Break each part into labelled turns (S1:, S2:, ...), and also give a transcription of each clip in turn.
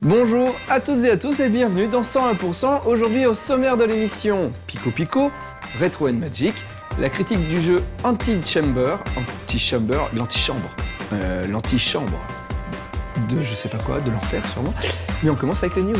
S1: Bonjour à toutes et à tous et bienvenue dans 101%. Aujourd'hui au sommaire de l'émission Pico Pico, Retro and Magic, la critique du jeu l'antichambre, de je sais pas quoi, de l'enfer sûrement. Mais on commence avec les news.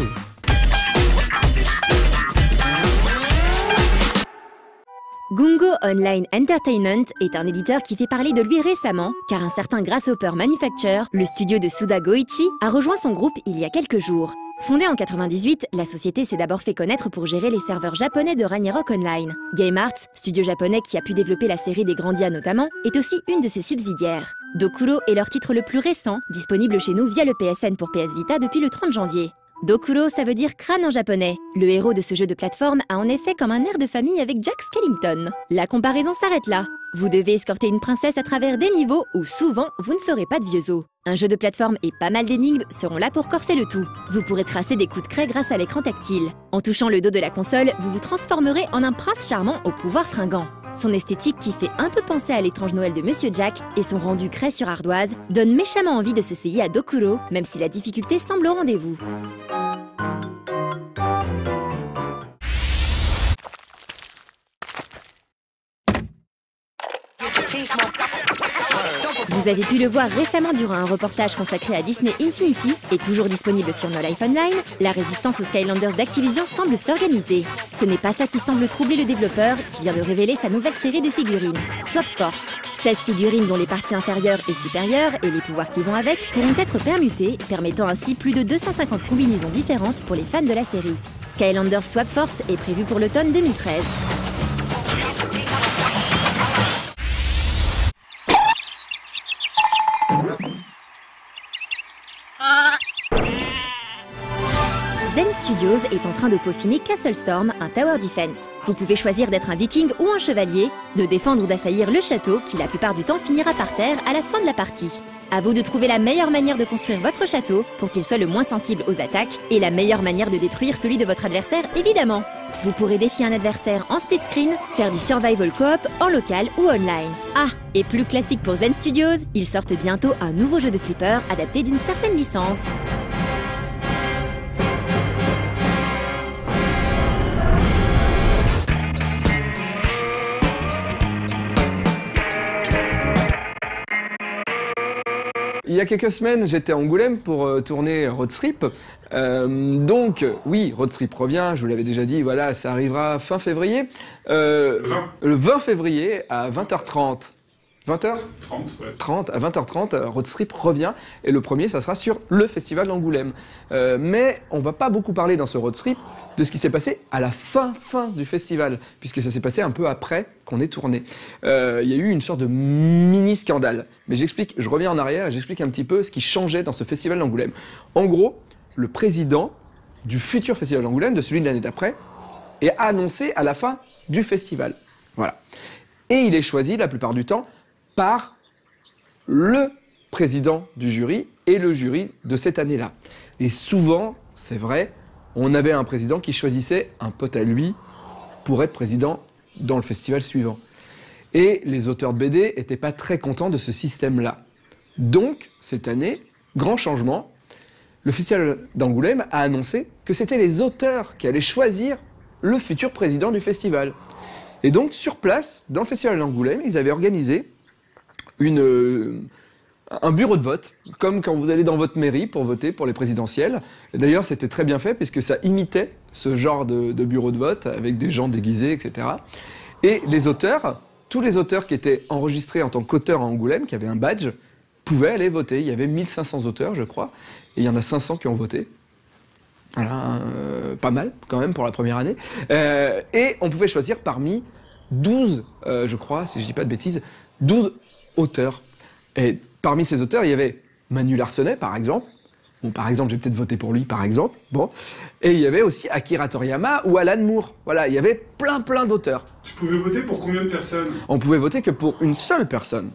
S2: Gungo Online Entertainment est un éditeur qui fait parler de lui récemment, car un certain Grasshopper Manufacture, le studio de Suda Goichi, a rejoint son groupe il y a quelques jours. Fondée en 98, la société s'est d'abord fait connaître pour gérer les serveurs japonais de Ragnarok Online. Game Arts, studio japonais qui a pu développer la série des Grandia notamment, est aussi une de ses subsidiaires. Dokuro est leur titre le plus récent, disponible chez nous via le PSN pour PS Vita depuis le 30 janvier. Dokuro, ça veut dire crâne en japonais. Le héros de ce jeu de plateforme a en effet comme un air de famille avec Jack Skellington. La comparaison s'arrête là. Vous devez escorter une princesse à travers des niveaux où souvent vous ne ferez pas de vieux os. Un jeu de plateforme et pas mal d'énigmes seront là pour corser le tout. Vous pourrez tracer des coups de craie grâce à l'écran tactile. En touchant le dos de la console, vous vous transformerez en un prince charmant au pouvoir fringant. Son esthétique qui fait un peu penser à l'étrange Noël de Monsieur Jack et son rendu craie sur ardoise donne méchamment envie de s'essayer à Dokuro, même si la difficulté semble au rendez-vous. Vous avez pu le voir récemment durant un reportage consacré à Disney Infinity et toujours disponible sur No Life Online, la résistance aux Skylanders d'Activision semble s'organiser. Ce n'est pas ça qui semble troubler le développeur qui vient de révéler sa nouvelle série de figurines, Swap Force. 16 figurines dont les parties inférieures et supérieures et les pouvoirs qui vont avec pourront être permutées, permettant ainsi plus de 250 combinaisons différentes pour les fans de la série. Skylanders Swap Force est prévu pour l'automne 2013. Zen Studios est en train de peaufiner Castle Storm, un tower defense. Vous pouvez choisir d'être un viking ou un chevalier, de défendre ou d'assaillir le château qui la plupart du temps finira par terre à la fin de la partie. À vous de trouver la meilleure manière de construire votre château pour qu'il soit le moins sensible aux attaques et la meilleure manière de détruire celui de votre adversaire évidemment. Vous pourrez défier un adversaire en split screen, faire du survival coop en local ou online. Ah, et plus classique pour Zen Studios, ils sortent bientôt un nouveau jeu de flipper adapté d'une certaine licence.
S1: Il y a quelques semaines, j'étais à Angoulême pour tourner Road Trip. Donc, oui, Road Trip revient, je vous l'avais déjà dit, voilà, ça arrivera fin février. Le 20 février à 20h30. 20h
S3: 30, ouais.
S1: 30, à 20h30, Road Trip revient. Et le premier, ça sera sur le festival d'Angoulême. Mais on va pas beaucoup parler dans ce Road Trip de ce qui s'est passé à la fin du festival, puisque ça s'est passé un peu après qu'on ait tourné. Il y a eu une sorte de mini-scandale. Mais j'explique, je reviens en arrière et j'explique un petit peu ce qui changeait dans ce festival d'Angoulême. En gros, le président du futur festival d'Angoulême, de celui de l'année d'après, est annoncé à la fin du festival. Voilà. Et il est choisi la plupart du temps par le président du jury et le jury de cette année-là. Et souvent, c'est vrai, on avait un président qui choisissait un pote à lui pour être président dans le festival suivant. Et les auteurs de BD n'étaient pas très contents de ce système-là. Donc, cette année, grand changement, le festival d'Angoulême a annoncé que c'était les auteurs qui allaient choisir le futur président du festival. Et donc, sur place, dans le festival d'Angoulême, ils avaient organisé un bureau de vote, comme quand vous allez dans votre mairie pour voter pour les présidentielles. D'ailleurs, c'était très bien fait, puisque ça imitait ce genre de bureau de vote, avec des gens déguisés, etc. Et les auteurs, tous les auteurs qui étaient enregistrés en tant qu'auteurs à Angoulême, qui avaient un badge, pouvaient aller voter. Il y avait 1500 auteurs, je crois, et il y en a 500 qui ont voté. Voilà, pas mal, quand même, pour la première année. Et on pouvait choisir parmi 12, je crois, si je dis pas de bêtises, 12 auteurs. Et parmi ces auteurs, il y avait Manu Larsenet, par exemple. Bon, par exemple, j'ai peut-être voté pour lui, par exemple. Bon. Et il y avait aussi Akira Toriyama ou Alan Moore. Voilà, il y avait plein d'auteurs.
S3: Tu pouvais voter pour combien de personnes?
S1: On pouvait voter que pour une seule personne.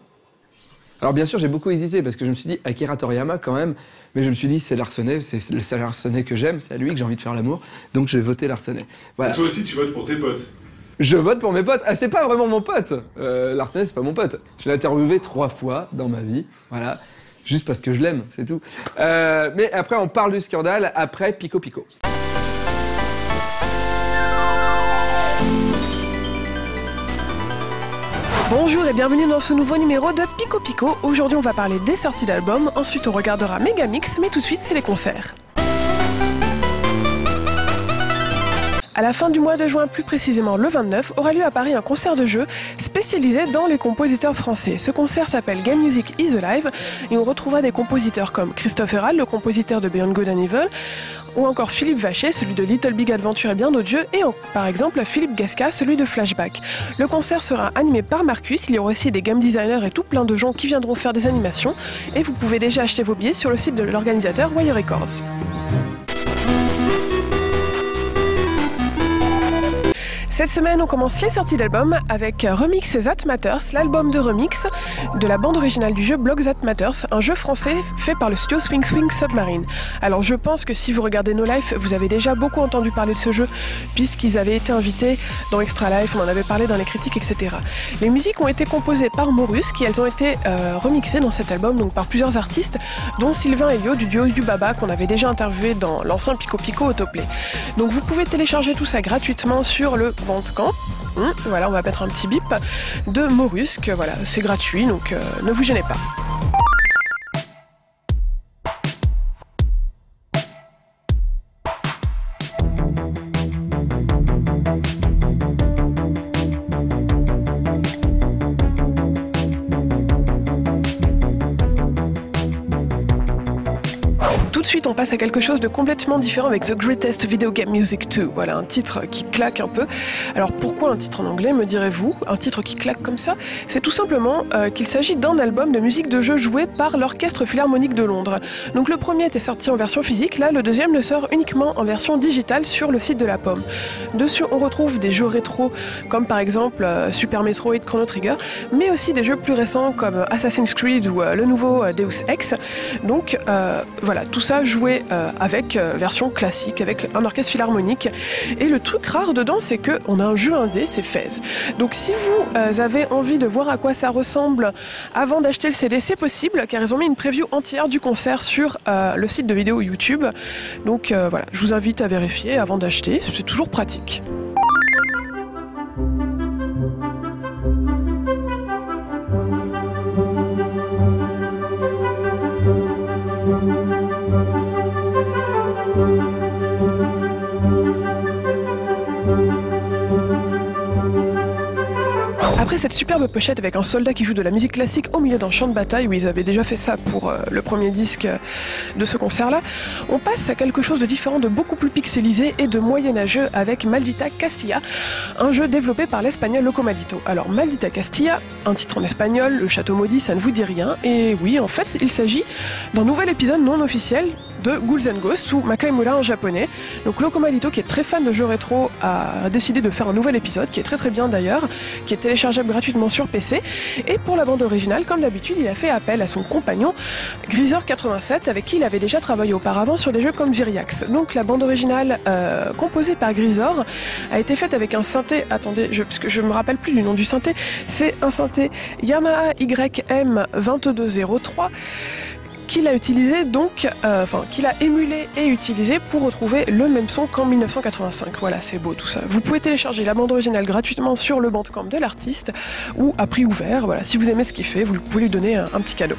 S1: Alors bien sûr, j'ai beaucoup hésité parce que je me suis dit Akira Toriyama quand même, mais je me suis dit c'est Larsenet, c'est le Larsenet que j'aime, c'est à lui que j'ai envie de faire l'amour, donc j'ai voté Larsenet. Voilà.
S3: Et toi aussi, tu votes pour tes potes?
S1: Je vote pour mes potes. Ah, c'est pas vraiment mon pote. Larsenet, c'est pas mon pote. Je l'ai interviewé 3 fois dans ma vie. Voilà. juste parce que je l'aime, c'est tout. Mais après, on parle du scandale après Pico Pico.
S4: Bonjour et bienvenue dans ce nouveau numéro de Pico Pico. Aujourd'hui on va parler des sorties d'albums, ensuite on regardera Megamix, mais tout de suite c'est les concerts. À la fin du mois de juin, plus précisément le 29, aura lieu à Paris un concert de jeux spécialisé dans les compositeurs français. Ce concert s'appelle Game Music is Alive et on retrouvera des compositeurs comme Christophe Herald, le compositeur de Beyond Good and Evil, ou encore Philippe Vacher, celui de Little Big Adventure et bien d'autres jeux, et par exemple Philippe Gasca, celui de Flashback. Le concert sera animé par Marcus, il y aura aussi des game designers et tout plein de gens qui viendront faire des animations, et vous pouvez déjà acheter vos billets sur le site de l'organisateur Wire Records. Cette semaine, on commence les sorties d'albums avec Remix That Matters, l'album de remix de la bande originale du jeu Block That Matters, un jeu français fait par le studio Swing Swing Submarine. Alors je pense que si vous regardez No Life, vous avez déjà beaucoup entendu parler de ce jeu, puisqu'ils avaient été invités dans Extra Life, on en avait parlé dans les critiques, etc. Les musiques ont été composées par Morus, qui elles ont été remixées dans cet album, donc par plusieurs artistes, dont Sylvain Elliot du duo Yubaba, qu'on avait déjà interviewé dans l'ancien Pico Pico Autoplay. Donc vous pouvez télécharger tout ça gratuitement sur le Bandcamp. Voilà, on va mettre un petit bip de Morusque, voilà, c'est gratuit, donc ne vous gênez pas. Tout de suite, on passe à quelque chose de complètement différent avec The Greatest Video Game Music 2. Voilà, un titre qui claque un peu. Alors pourquoi un titre en anglais, me direz-vous? Un titre qui claque comme ça? C'est tout simplement qu'il s'agit d'un album de musique de jeu joué par l'Orchestre Philharmonique de Londres. Donc le premier était sorti en version physique, là le deuxième le sort uniquement en version digitale sur le site de la Pomme. Dessus on retrouve des jeux rétro comme par exemple Super Metroid, Chrono Trigger, mais aussi des jeux plus récents comme Assassin's Creed ou le nouveau Deus Ex. Donc voilà, tout ça joué avec version classique, avec un orchestre philharmonique. Et le truc rare dedans, c'est qu'on a un jeu indé, c'est Fez. Donc si vous avez envie de voir à quoi ça ressemble avant d'acheter le CD, c'est possible, car ils ont mis une preview entière du concert sur le site de vidéo YouTube. Donc voilà, je vous invite à vérifier avant d'acheter, c'est toujours pratique. Après cette superbe pochette avec un soldat qui joue de la musique classique au milieu d'un champ de bataille, où ils avaient déjà fait ça pour le premier disque de ce concert-là, on passe à quelque chose de différent, de beaucoup plus pixelisé et de moyenâgeux avec Maldita Castilla, un jeu développé par l'espagnol Loco Malito. Alors Maldita Castilla, un titre en espagnol, le château maudit, ça ne vous dit rien, et oui, en fait, il s'agit d'un nouvel épisode non officiel de Ghouls and Ghosts ou Makaimura en japonais. Donc Loco Malito, qui est très fan de jeux rétro, a décidé de faire un nouvel épisode, qui est très bien d'ailleurs, qui est téléchargeable gratuitement sur PC. Et pour la bande originale, comme d'habitude, il a fait appel à son compagnon Grisor87, avec qui il avait déjà travaillé auparavant sur des jeux comme Viriax. Donc la bande originale composée par Grisor a été faite avec un synthé, attendez, parce que je me rappelle plus du nom du synthé, c'est un synthé Yamaha YM2203 qu'il a utilisé donc, qu'il a émulé et utilisé pour retrouver le même son qu'en 1985. Voilà, c'est beau tout ça. Vous pouvez télécharger la bande originale gratuitement sur le Bandcamp de l'artiste ou à prix ouvert. Voilà, si vous aimez ce qu'il fait, vous pouvez lui donner un petit cadeau.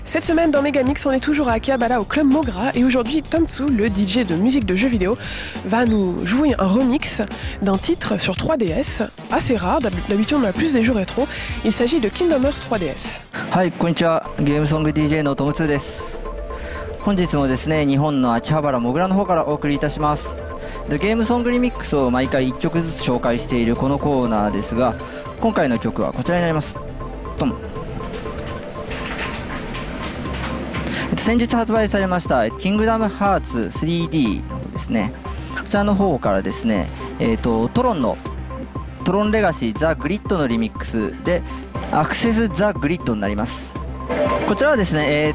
S4: Cette semaine dans Megamix, on est toujours à Akihabara au Club Mogra et aujourd'hui Tom Tsu, le DJ de musique de jeux vidéo, va nous jouer un remix d'un titre sur 3DS, assez rare, d'habitude on a plus des jeux rétro, il s'agit de Kingdom Hearts 3DS.
S5: Hi, こんにちは。ゲームソング DJ のトムツーです。本日もですね、日本の秋葉原モグラの方からお送りいたします。ゲームソングリミックスを毎回1曲ずつ紹介しているこのコーナーですが、今回の曲はこちらになります。ドン。先日発売されましたキングダムハーツ 3D のですね、こちらの方からですね、トロンのトロンレガシーザ・グリッドのリミックスでアクセス・ザ・グリッドになります。こちらはですね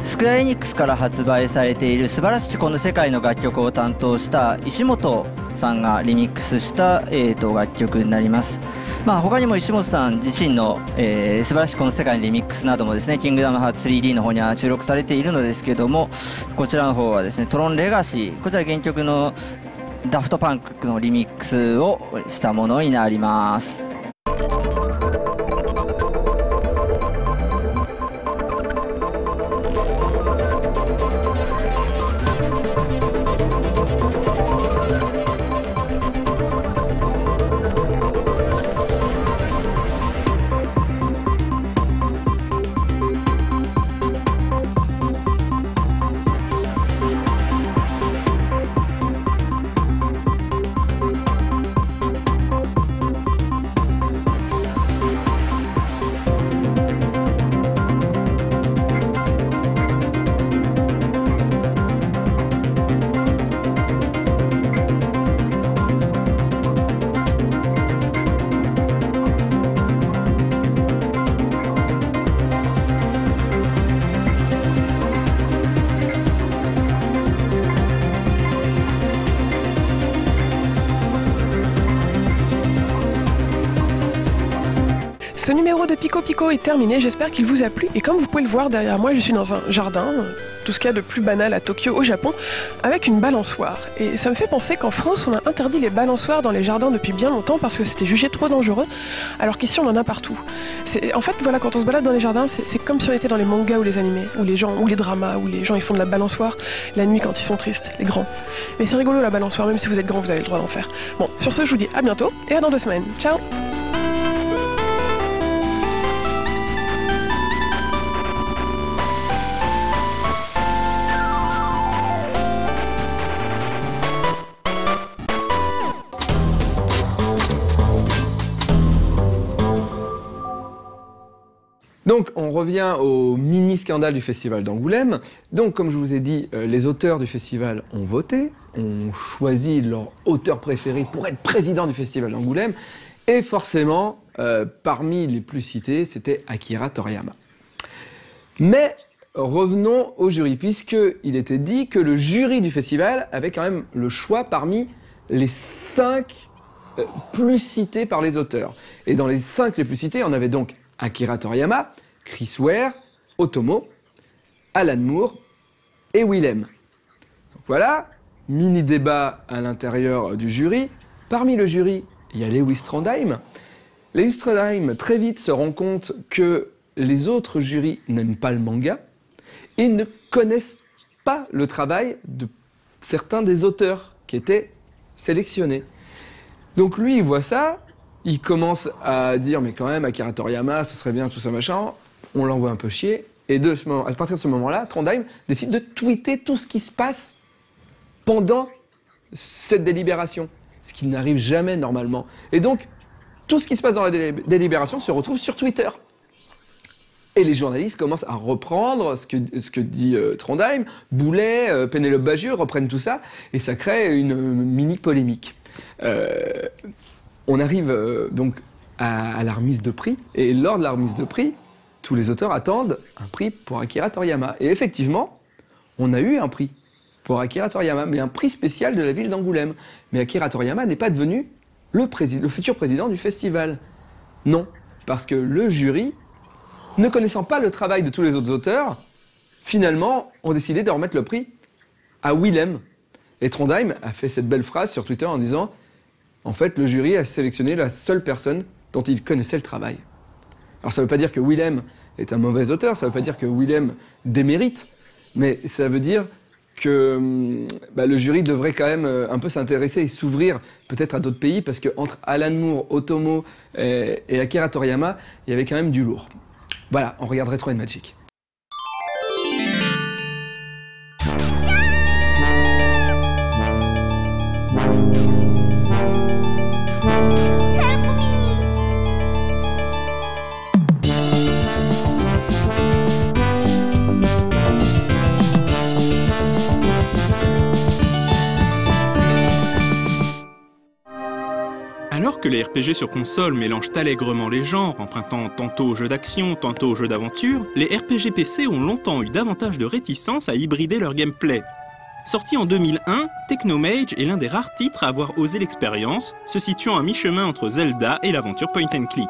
S5: スクエアエニックスから発売されている素晴らしきこの世界の楽曲を担当した石本さんがリミックスした、楽曲になります。他にも石本さん自身の、素晴らしきこの世界のリミックスなどもですね、キングダムハーツ 3D の方には収録されているのですけども、こちらの方はですね、トロンレガシー、こちら原曲のダフトパンクのリミックスをしたものになります。
S4: Ce numéro de Pico Pico est terminé, j'espère qu'il vous a plu. Et comme vous pouvez le voir derrière moi, je suis dans un jardin, tout ce qu'il y a de plus banal à Tokyo, au Japon, avec une balançoire. Et ça me fait penser qu'en France, on a interdit les balançoires dans les jardins depuis bien longtemps parce que c'était jugé trop dangereux, alors qu'ici on en a partout. En fait, voilà, quand on se balade dans les jardins, c'est comme si on était dans les mangas ou les animés, ou les dramas, où les gens ils font de la balançoire la nuit quand ils sont tristes, les grands. Mais c'est rigolo la balançoire, même si vous êtes grand, vous avez le droit d'en faire. Bon, sur ce, je vous dis à bientôt et à dans 2 semaines. Ciao!
S1: Donc, on revient au mini-scandale du festival d'Angoulême. Donc, comme je vous ai dit, les auteurs du festival ont voté, ont choisi leur auteur préféré pour être président du festival d'Angoulême. Et forcément, parmi les plus cités, c'était Akira Toriyama. Mais revenons au jury, puisqu'il était dit que le jury du festival avait quand même le choix parmi les 5 plus cités par les auteurs. Et dans les 5 les plus cités, on avait donc Akira Toriyama, Chris Ware, Otomo, Alan Moore et Willem. Donc voilà, mini débat à l'intérieur du jury. Parmi le jury, il y a Lewis Trondheim. Lewis Trondheim très vite se rend compte que les autres jurys n'aiment pas le manga et ne connaissent pas le travail de certains des auteurs qui étaient sélectionnés. Donc lui, il voit ça. Il commence à dire, mais quand même, Akira Toriyama, ça serait bien, tout ça, machin. On l'envoie un peu chier. Et à partir de ce moment-là, Trondheim décide de tweeter tout ce qui se passe pendant cette délibération. Ce qui n'arrive jamais normalement. Et donc, tout ce qui se passe dans la délibération se retrouve sur Twitter. Et les journalistes commencent à reprendre ce que dit Trondheim. Boulet, Pénélope Bagieux reprennent tout ça. Et ça crée une mini polémique. On arrive donc à la remise de prix, et lors de la remise de prix, tous les auteurs attendent un prix pour Akira Toriyama. Et effectivement, on a eu un prix pour Akira Toriyama, mais un prix spécial de la ville d'Angoulême. Mais Akira Toriyama n'est pas devenu le futur président du festival. Non, parce que le jury, ne connaissant pas le travail de tous les autres auteurs, finalement, ont décidé de remettre le prix à Willem. Et Trondheim a fait cette belle phrase sur Twitter en disant: en fait, le jury a sélectionné la seule personne dont il connaissait le travail. Alors ça ne veut pas dire que Willem est un mauvais auteur, ça ne veut pas dire que Willem démérite, mais ça veut dire que le jury devrait quand même un peu s'intéresser et s'ouvrir peut-être à d'autres pays, parce qu'entre Alan Moore, Otomo et Akira Toriyama, il y avait quand même du lourd. Voilà, on regarde Retro and Magic.
S6: Alors que les RPG sur console mélangent allègrement les genres, empruntant tantôt aux jeux d'action, tantôt aux jeux d'aventure, les RPG PC ont longtemps eu davantage de réticence à hybrider leur gameplay. Sorti en 2001, Technomage est l'un des rares titres à avoir osé l'expérience, se situant à mi-chemin entre Zelda et l'aventure point and click.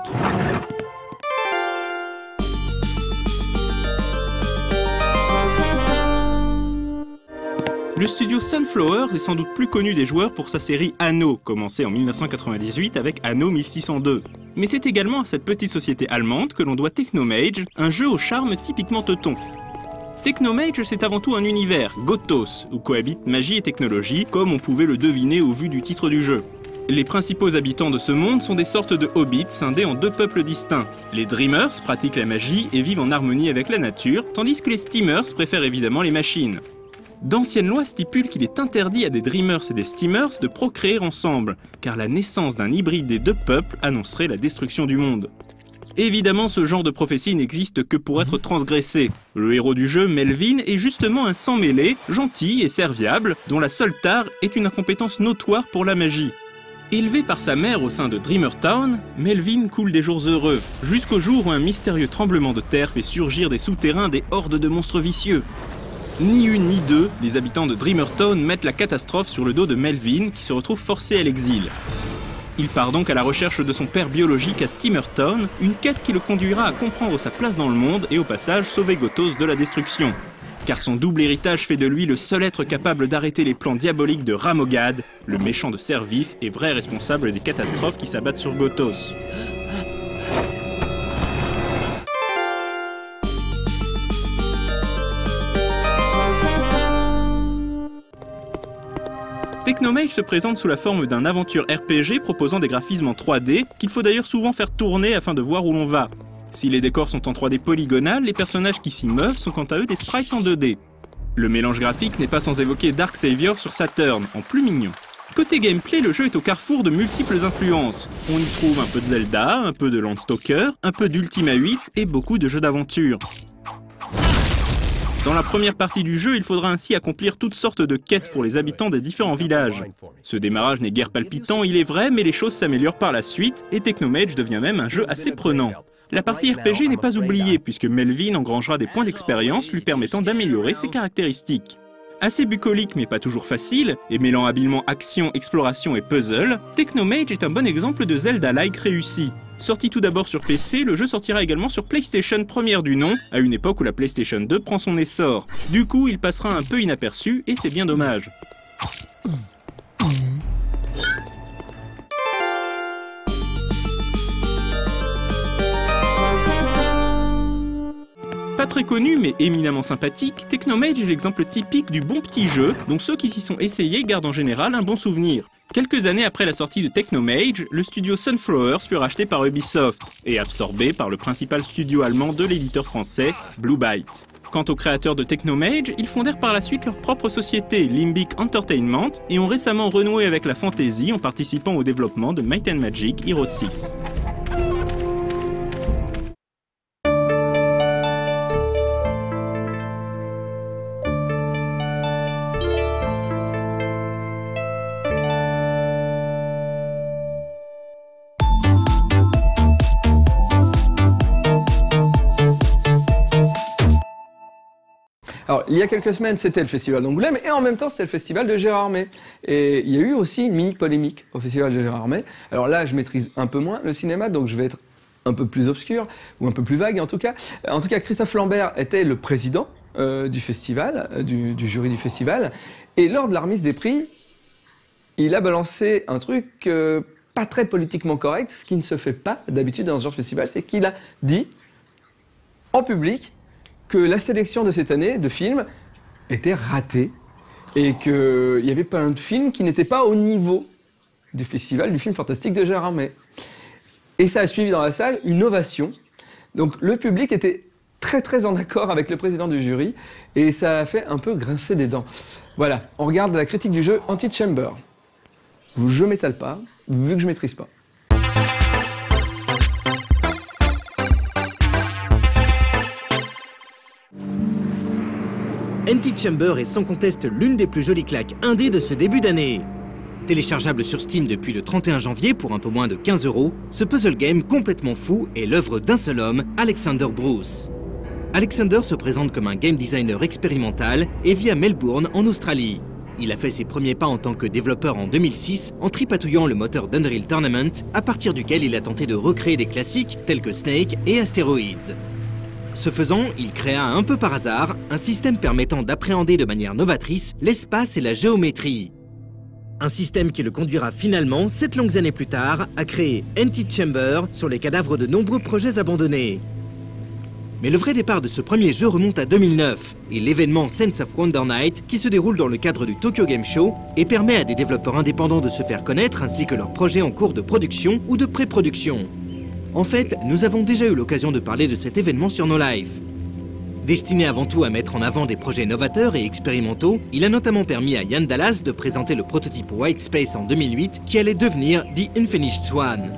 S6: Le studio Sunflowers est sans doute plus connu des joueurs pour sa série Anno, commencée en 1998 avec Anno 1602. Mais c'est également à cette petite société allemande que l'on doit Technomage, un jeu au charme typiquement teuton. Technomage, c'est avant tout un univers, Gothos, où cohabitent magie et technologie, comme on pouvait le deviner au vu du titre du jeu. Les principaux habitants de ce monde sont des sortes de hobbits scindés en deux peuples distincts. Les Dreamers pratiquent la magie et vivent en harmonie avec la nature, tandis que les Steamers préfèrent évidemment les machines. D'anciennes lois stipulent qu'il est interdit à des Dreamers et des Steamers de procréer ensemble, car la naissance d'un hybride des deux peuples annoncerait la destruction du monde. Évidemment, ce genre de prophétie n'existe que pour être transgressé. Le héros du jeu, Melvin, est justement un sang-mêlé, gentil et serviable, dont la seule tare est une incompétence notoire pour la magie. Élevé par sa mère au sein de Dreamer Town, Melvin coule des jours heureux, jusqu'au jour où un mystérieux tremblement de terre fait surgir des souterrains des hordes de monstres vicieux. Ni une ni deux, les habitants de Dreamer Town mettent la catastrophe sur le dos de Melvin qui se retrouve forcé à l'exil. Il part donc à la recherche de son père biologique à Steamer Town, une quête qui le conduira à comprendre sa place dans le monde et au passage sauver Gothos de la destruction. Car son double héritage fait de lui le seul être capable d'arrêter les plans diaboliques de Ramogad, le méchant de service et vrai responsable des catastrophes qui s'abattent sur Gothos. Technomage se présente sous la forme d'un aventure RPG proposant des graphismes en 3D, qu'il faut d'ailleurs souvent faire tourner afin de voir où l'on va. Si les décors sont en 3D polygonal, les personnages qui s'y meuvent sont quant à eux des sprites en 2D. Le mélange graphique n'est pas sans évoquer Dark Savior sur Saturn, en plus mignon. Côté gameplay, le jeu est au carrefour de multiples influences. On y trouve un peu de Zelda, un peu de Landstalker, un peu d'Ultima 8 et beaucoup de jeux d'aventure. Dans la première partie du jeu, il faudra ainsi accomplir toutes sortes de quêtes pour les habitants des différents villages. Ce démarrage n'est guère palpitant, il est vrai, mais les choses s'améliorent par la suite, et Technomage devient même un jeu assez prenant. La partie RPG n'est pas oubliée, puisque Melvin engrangera des points d'expérience lui permettant d'améliorer ses caractéristiques. Assez bucolique mais pas toujours facile, et mêlant habilement action, exploration et puzzle, Technomage est un bon exemple de Zelda-like réussi. Sorti tout d'abord sur PC, le jeu sortira également sur PlayStation première du nom, à une époque où la PlayStation 2 prend son essor. Du coup, il passera un peu inaperçu, et c'est bien dommage. Pas très connu mais éminemment sympathique, Technomage est l'exemple typique du bon petit jeu, dont ceux qui s'y sont essayés gardent en général un bon souvenir. Quelques années après la sortie de Technomage, le studio Sunflowers fut racheté par Ubisoft et absorbé par le principal studio allemand de l'éditeur français, Blue Byte. Quant aux créateurs de Technomage, ils fondèrent par la suite leur propre société, Limbic Entertainment, et ont récemment renoué avec la fantasy en participant au développement de Might & Magic Heroes 6.
S1: Alors, il y a quelques semaines, c'était le festival d'Angoulême, et en même temps, c'était le festival de Gérardmer. Et il y a eu aussi une mini polémique au festival de Gérardmer. Alors là, je maîtrise un peu moins le cinéma, donc je vais être un peu plus obscur, ou un peu plus vague en tout cas. En tout cas, Christophe Lambert était le président du festival, du jury du festival, et lors de la remise des prix, il a balancé un truc pas très politiquement correct, ce qui ne se fait pas d'habitude dans ce genre de festival, c'est qu'il a dit en public que la sélection de cette année de films était ratée et qu'il y avait plein de films qui n'étaient pas au niveau du festival du film fantastique de Gérardmer. Et ça a suivi dans la salle une ovation. Donc le public était très très en accord avec le président du jury et ça a fait un peu grincer des dents. Voilà, on regarde la critique du jeu Antichamber. Je m'étale pas, vu que je maîtrise pas.
S7: Antichamber est sans conteste l'une des plus jolies claques indé de ce début d'année. Téléchargeable sur Steam depuis le 31 janvier pour un peu moins de 15 €, ce puzzle game complètement fou est l'œuvre d'un seul homme, Alexander Bruce. Alexander se présente comme un game designer expérimental et vit à Melbourne, en Australie. Il a fait ses premiers pas en tant que développeur en 2006 en tripatouillant le moteur d'Unreal Tournament, à partir duquel il a tenté de recréer des classiques tels que Snake et Asteroids. Ce faisant, il créa un peu par hasard un système permettant d'appréhender de manière novatrice l'espace et la géométrie. Un système qui le conduira finalement, 7 longues années plus tard, à créer Empty Chamber sur les cadavres de nombreux projets abandonnés. Mais le vrai départ de ce premier jeu remonte à 2009 et l'événement Sense of Wonder Night qui se déroule dans le cadre du Tokyo Game Show et permet à des développeurs indépendants de se faire connaître ainsi que leurs projets en cours de production ou de pré-production. En fait, nous avons déjà eu l'occasion de parler de cet événement sur No Life. Destiné avant tout à mettre en avant des projets novateurs et expérimentaux, il a notamment permis à Ian Dallas de présenter le prototype White Space en 2008 qui allait devenir The Unfinished Swan.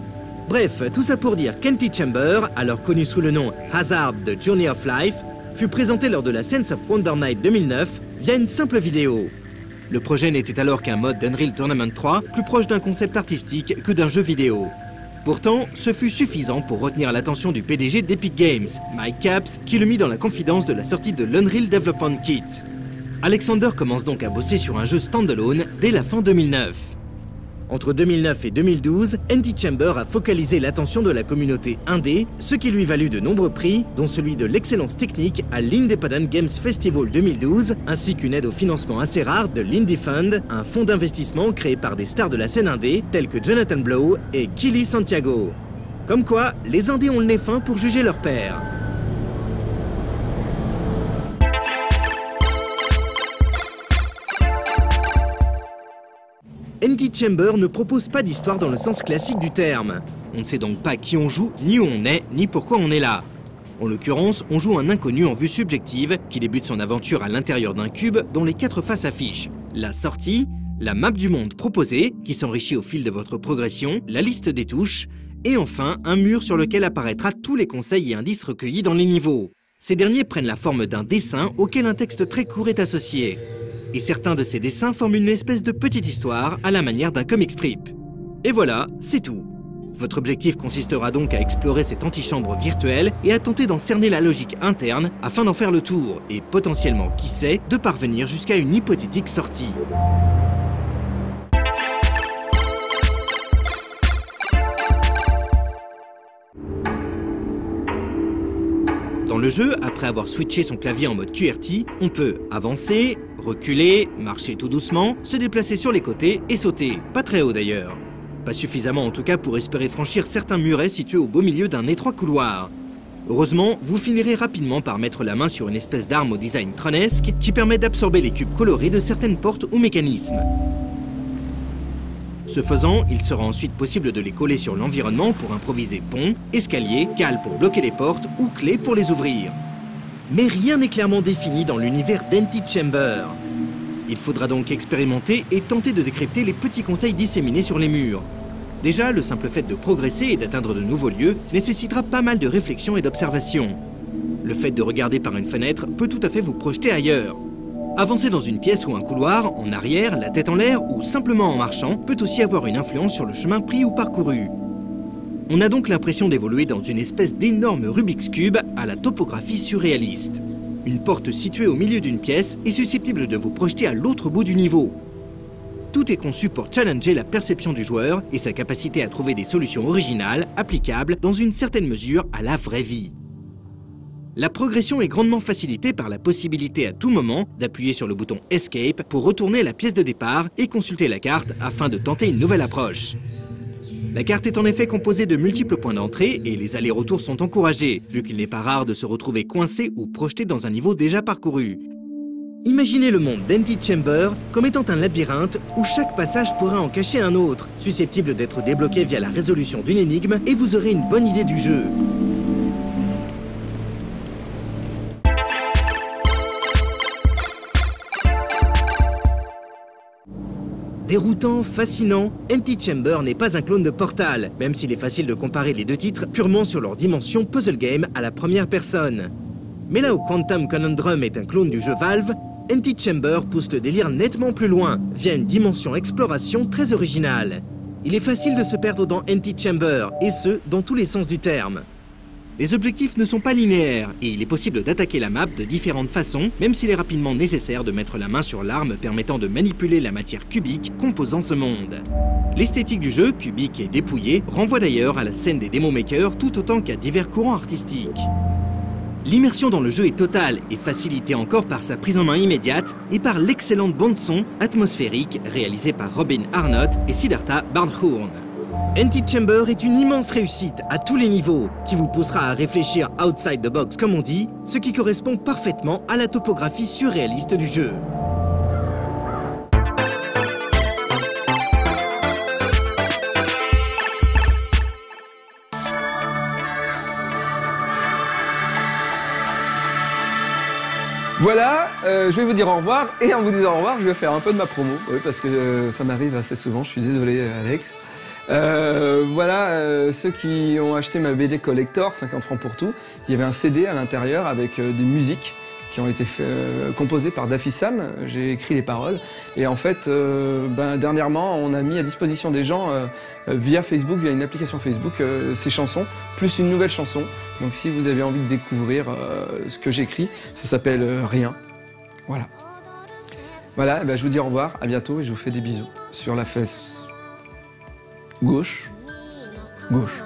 S7: Bref, tout ça pour dire qu'Empty Chamber, alors connu sous le nom Hazard The Journey of Life, fut présenté lors de la Sense of Wonder Night 2009 via une simple vidéo. Le projet n'était alors qu'un mode d'Unreal Tournament 3, plus proche d'un concept artistique que d'un jeu vidéo. Pourtant, ce fut suffisant pour retenir l'attention du PDG d'Epic Games, Mike Capps, qui le mit dans la confidence de la sortie de l'Unreal Development Kit. Alexander commence donc à bosser sur un jeu standalone dès la fin 2009. Entre 2009 et 2012, Empty Chamber a focalisé l'attention de la communauté indé, ce qui lui valut de nombreux prix, dont celui de l'excellence technique à l'Independent Games Festival 2012, ainsi qu'une aide au financement assez rare de l'Indie Fund, un fonds d'investissement créé par des stars de la scène indé, tels que Jonathan Blow et Kili Santiago. Comme quoi, les indés ont le nez fin pour juger leur père. Empty Chamber ne propose pas d'histoire dans le sens classique du terme. On ne sait donc pas qui on joue, ni où on est, ni pourquoi on est là. En l'occurrence, on joue un inconnu en vue subjective qui débute son aventure à l'intérieur d'un cube dont les 4 faces affichent la sortie, la map du monde proposée, qui s'enrichit au fil de votre progression, la liste des touches, et enfin un mur sur lequel apparaîtra tous les conseils et indices recueillis dans les niveaux. Ces derniers prennent la forme d'un dessin auquel un texte très court est associé. Et certains de ces dessins forment une espèce de petite histoire à la manière d'un comic strip. Et voilà, c'est tout. Votre objectif consistera donc à explorer cette antichambre virtuelle et à tenter d'en cerner la logique interne afin d'en faire le tour et potentiellement, qui sait, de parvenir jusqu'à une hypothétique sortie. Dans le jeu, après avoir switché son clavier en mode QWERTY, on peut avancer, reculer, marcher tout doucement, se déplacer sur les côtés et sauter. Pas très haut d'ailleurs. Pas suffisamment en tout cas pour espérer franchir certains murets situés au beau milieu d'un étroit couloir. Heureusement, vous finirez rapidement par mettre la main sur une espèce d'arme au design tronesque qui permet d'absorber les cubes colorés de certaines portes ou mécanismes. Ce faisant, il sera ensuite possible de les coller sur l'environnement pour improviser pont, escalier, cale pour bloquer les portes ou clé pour les ouvrir. Mais rien n'est clairement défini dans l'univers d'Empty Chamber. Il faudra donc expérimenter et tenter de décrypter les petits conseils disséminés sur les murs. Déjà, le simple fait de progresser et d'atteindre de nouveaux lieux nécessitera pas mal de réflexion et d'observation. Le fait de regarder par une fenêtre peut tout à fait vous projeter ailleurs. Avancer dans une pièce ou un couloir, en arrière, la tête en l'air ou simplement en marchant peut aussi avoir une influence sur le chemin pris ou parcouru. On a donc l'impression d'évoluer dans une espèce d'énorme Rubik's Cube à la topographie surréaliste. Une porte située au milieu d'une pièce est susceptible de vous projeter à l'autre bout du niveau. Tout est conçu pour challenger la perception du joueur et sa capacité à trouver des solutions originales, applicables dans une certaine mesure à la vraie vie. La progression est grandement facilitée par la possibilité à tout moment d'appuyer sur le bouton Escape pour retourner à la pièce de départ et consulter la carte afin de tenter une nouvelle approche. La carte est en effet composée de multiples points d'entrée et les allers-retours sont encouragés, vu qu'il n'est pas rare de se retrouver coincé ou projeté dans un niveau déjà parcouru. Imaginez le monde d'Empty Chamber comme étant un labyrinthe où chaque passage pourra en cacher un autre, susceptible d'être débloqué via la résolution d'une énigme et vous aurez une bonne idée du jeu. Déroutant, fascinant, Empty Chamber n'est pas un clone de Portal, même s'il est facile de comparer les deux titres purement sur leur dimension puzzle game à la première personne. Mais là où Quantum Conundrum est un clone du jeu Valve, Antichamber pousse le délire nettement plus loin, via une dimension exploration très originale. Il est facile de se perdre dans Antichamber, et ce, dans tous les sens du terme. Les objectifs ne sont pas linéaires, et il est possible d'attaquer la map de différentes façons, même s'il est rapidement nécessaire de mettre la main sur l'arme permettant de manipuler la matière cubique composant ce monde. L'esthétique du jeu, cubique et dépouillée, renvoie d'ailleurs à la scène des Demo Makers tout autant qu'à divers courants artistiques. L'immersion dans le jeu est totale et facilitée encore par sa prise en main immédiate et par l'excellente bande-son atmosphérique réalisée par Robin Arnott et Siddhartha Barnhurn. Antichamber est une immense réussite à tous les niveaux qui vous poussera à réfléchir outside the box comme on dit, ce qui correspond parfaitement à la topographie surréaliste du jeu.
S1: Voilà, je vais vous dire au revoir, et en vous disant au revoir, je vais faire un peu de ma promo, oui, parce que ça m'arrive assez souvent, je suis désolé Alex. Voilà, ceux qui ont acheté ma BD Collector, 50 francs pour tout, il y avait un CD à l'intérieur avec des musiques qui ont été composées par Daffy Sam, j'ai écrit les paroles, et en fait, dernièrement, on a mis à disposition des gens via Facebook, via une application Facebook, ces chansons, plus une nouvelle chanson. Donc si vous avez envie de découvrir ce que j'écris, ça s'appelle Rien. Voilà. Voilà, je vous dis au revoir, à bientôt, et je vous fais des bisous sur la fesse gauche. Gauche.